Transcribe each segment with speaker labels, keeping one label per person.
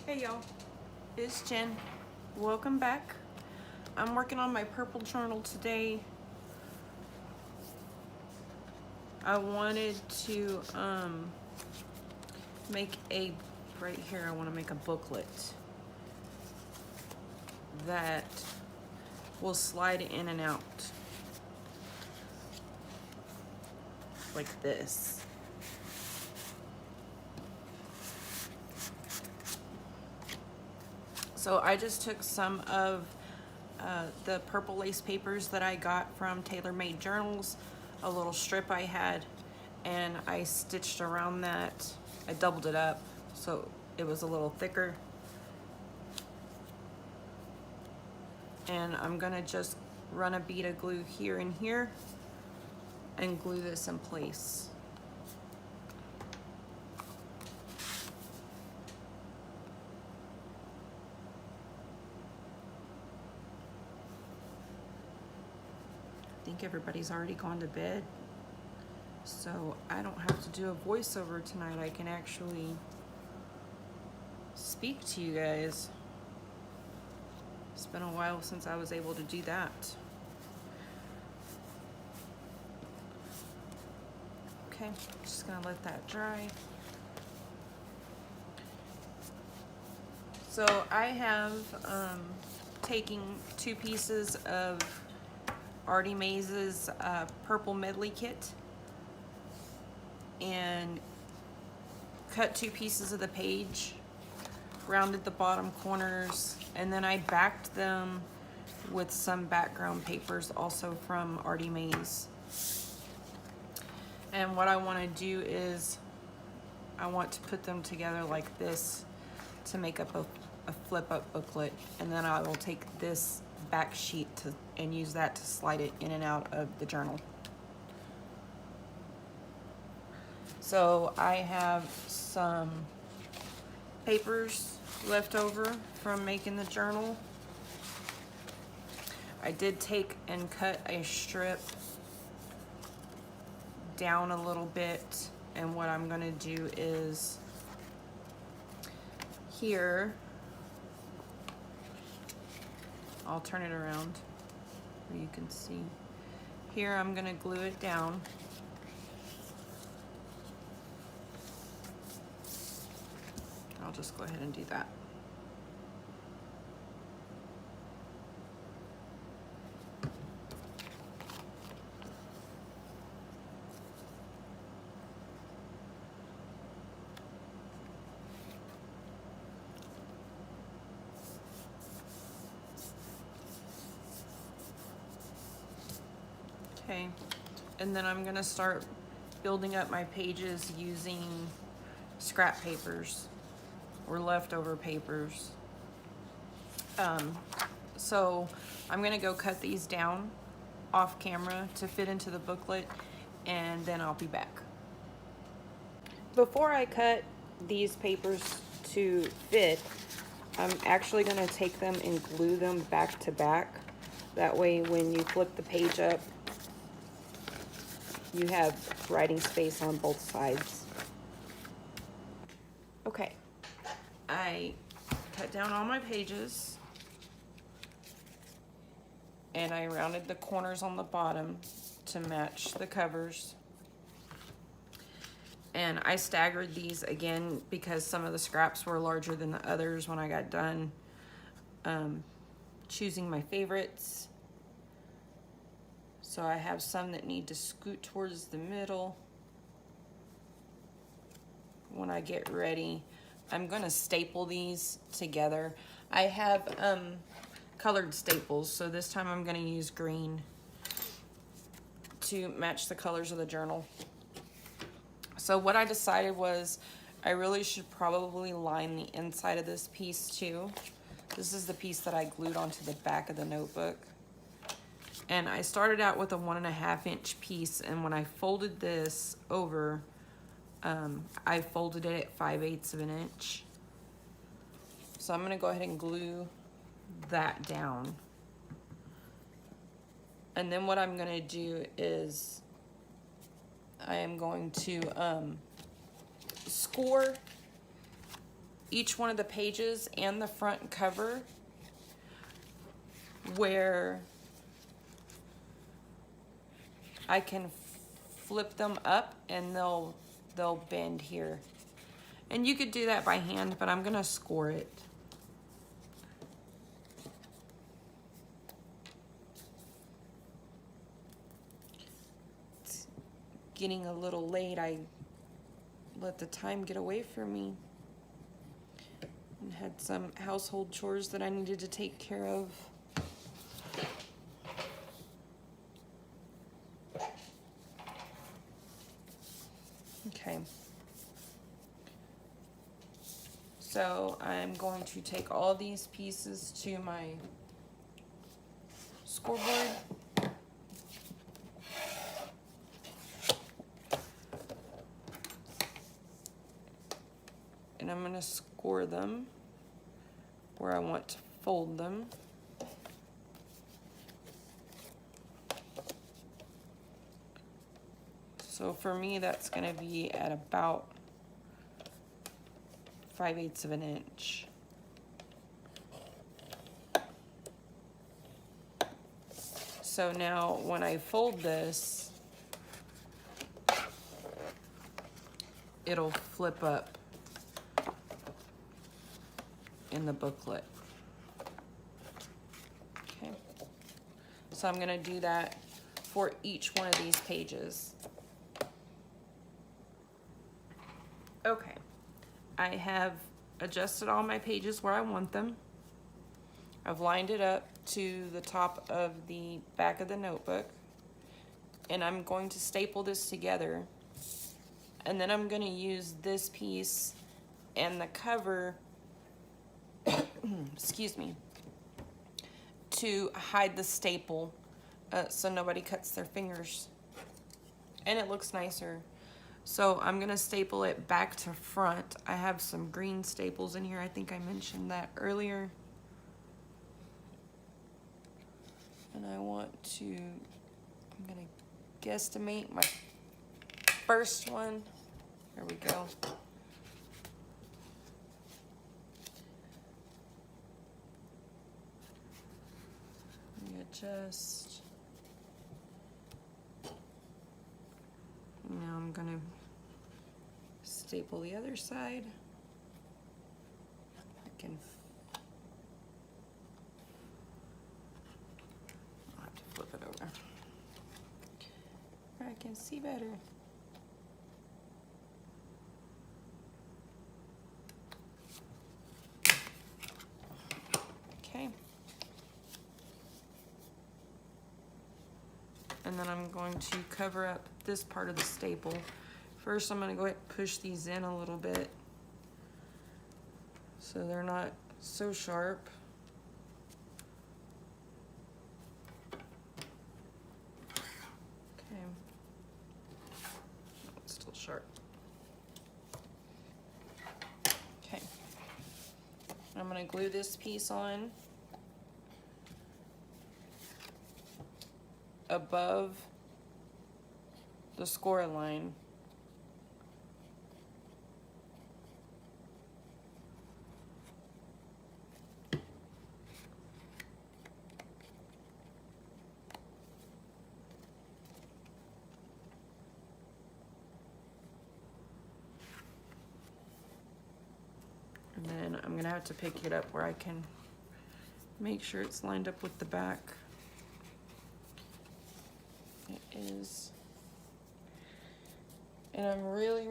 Speaker 1: Hey y'all, it's Jen. Welcome back. I'm working on my purple journal today. I wanted to make a, right here I want to make a booklet that will slide in and out like this. So I just took some of the purple lace papers that I got from Tailor Made Journals, a little strip I had, and I stitched around that. I doubled it up so it was a little thicker. And I'm gonna just run a bead of glue here and here and glue this in place. I think everybody's already gone to bed, so I don't have to do a voiceover tonight. I can actually speak to you guys. It's been a while since I was able to do that. Okay, just gonna let that dry. So I have taken 2 pieces of Artymaze's purple medley kit and cut 2 pieces of the page, rounded the bottom corners, and then I backed them with some background papers also from Artymaze. And what I want to do is I want to put them together like this to make up a flip up booklet, and then I will take this back sheet and use that to slide it in and out of the journal. So I have some papers left over from making the journal. I did take and cut a strip down a little bit, and what I'm gonna do is here, I'll turn it around where you can see. Here I'm gonna glue it down. I'll just go ahead and do that. Okay, and then I'm gonna start building up my pages using scrap papers or leftover papers. So I'm gonna go cut these down off camera to fit into the booklet, and then I'll be back. Before I cut these papers to fit, I'm actually gonna take them and glue them back to back. That way when you flip the page up, you have writing space on both sides. Okay, I cut down all my pages and I rounded the corners on the bottom to match the covers. And I staggered these again because some of the scraps were larger than the others when I got done choosing my favorites. So I have some that need to scoot towards the middle. When I get ready, I'm gonna staple these together. I have colored staples, so this time I'm gonna use green to match the colors of the journal. So what I decided was I really should probably line the inside of this piece too. This is the piece that I glued onto the back of the notebook. And I started out with a 1.5 inch piece, and when I folded this over, I folded it at 5/8 of an inch. So I'm gonna go ahead and glue that down. And then what I'm gonna do is I am going to score each one of the pages and the front cover where I can flip them up and they'll bend here. And you could do that by hand, but I'm gonna score it. It's getting a little late. I let the time get away from me and had some household chores that I needed to take care of. Okay. So I'm going to take all these pieces to my scoreboard. And I'm going to score them where I want to fold them. So for me, that's going to be at about 5/8 of an inch. So now when I fold this, it'll flip up in the booklet. Okay. So I'm going to do that for each one of these pages. Okay, I have adjusted all my pages where I want them. I've lined it up to the top of the back of the notebook, and I'm going to staple this together, and then I'm going to use this piece and the cover excuse me, to hide the staple so nobody cuts their fingers, and it looks nicer. So I'm gonna staple it back to front. I have some green staples in here. I think I mentioned that earlier. And I want to, I'm gonna guesstimate my first one. There we go. Let me adjust. Now I'm gonna staple the other side. I can, I'll have to flip it over where I can see better. Okay. And then I'm going to cover up this part of the staple. First, I'm going to go ahead and push these in a little bit so they're not so sharp. Okay. Oh, it's still sharp. Okay. I'm going to glue this piece on above the score line. And then I'm gonna have to pick it up where I can make sure it's lined up with the back. It is. And I'm really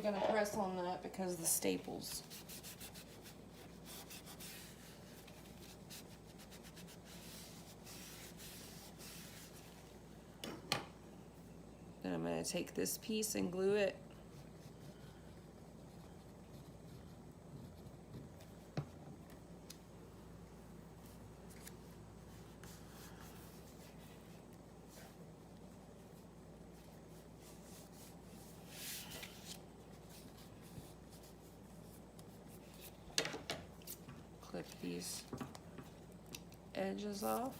Speaker 1: gonna press on that because the staples. Then I'm gonna take this piece and glue it. Clip these edges off.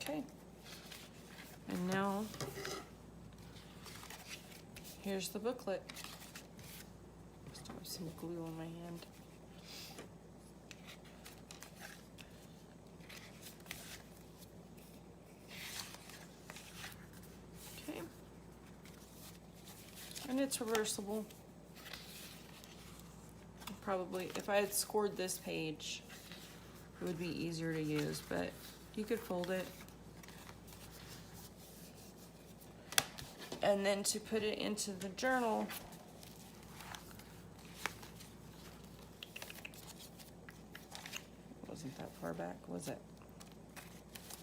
Speaker 1: Okay. And now, here's the booklet. Still have some glue on my hand. Okay. And it's reversible. Probably, if I had scored this page, it would be easier to use, but you could fold it. And then to put it into the journal, it wasn't that far back, was it?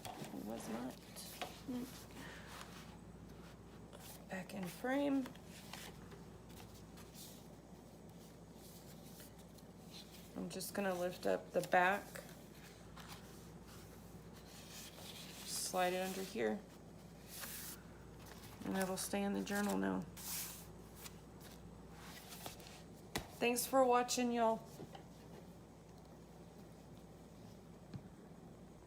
Speaker 1: It was not. Back in frame. I'm just gonna lift up the back, slide it under here, and it'll stay in the journal now. Thanks for watching, y'all.